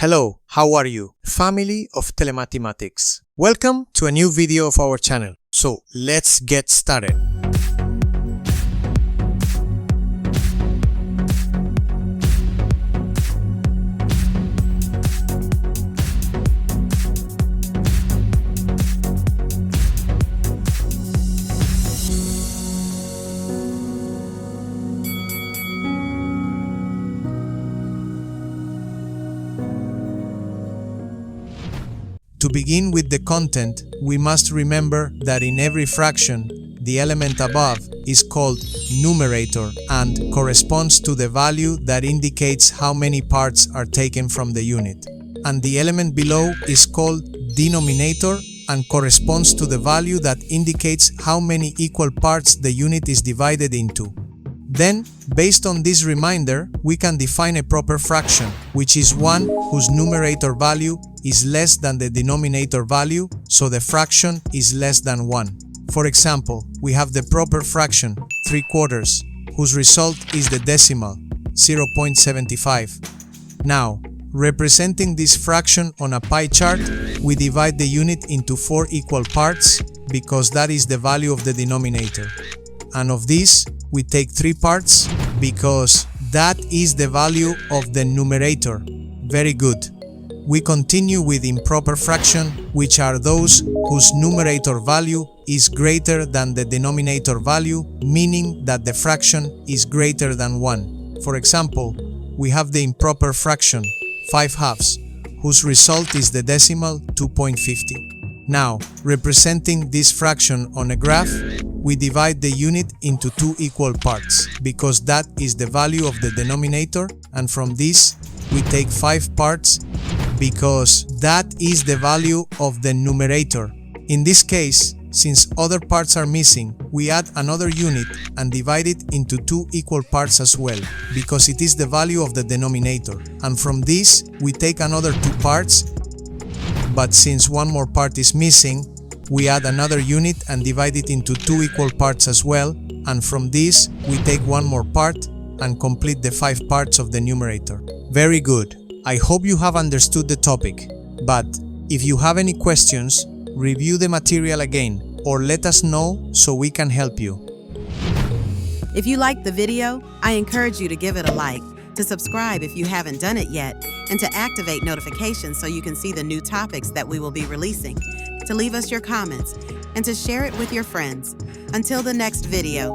Hello, how are you? Family of Telemathematics. Welcome to a new video of our channel. So let's get started. To begin with the content, we must remember that in every fraction, the element above is called numerator and corresponds to the value that indicates how many parts are taken from the unit. And the element below is called denominator and corresponds to the value that indicates how many equal parts the unit is divided into. Then, based on this reminder, we can define a proper fraction, which is one whose numerator value is less than the denominator value, so the fraction is less than 1. For example, we have the proper fraction 3/4, whose result is the decimal 0.75. Now, representing this fraction on a pie chart, we divide the unit into 4 equal parts because that is the value of the denominator. And of this, we take 3 parts because that is the value of the numerator. Very good. We continue with improper fraction, which are those whose numerator value is greater than the denominator value, meaning that the fraction is greater than 1. For example, we have the improper fraction 5/2, whose result is the decimal 2.50. Now, representing this fraction on a graph, we divide the unit into 2 equal parts, because that is the value of the denominator, and from this, we take 5 parts, because that is the value of the numerator. In this case, since other parts are missing, we add another unit and divide it into 2 equal parts as well, because it is the value of the denominator. And from this, we take another 2 parts, but since one more part is missing, we add another unit and divide it into 2 equal parts as well, and from this, we take one more part and complete the 5 parts of the numerator. Very good. I hope you have understood the topic, but if you have any questions, review the material again or let us know so we can help you. If you liked the video, I encourage you to give it a like, to subscribe if you haven't done it yet, and to activate notifications so you can see the new topics that we will be releasing, to leave us your comments, and to share it with your friends. Until the next video,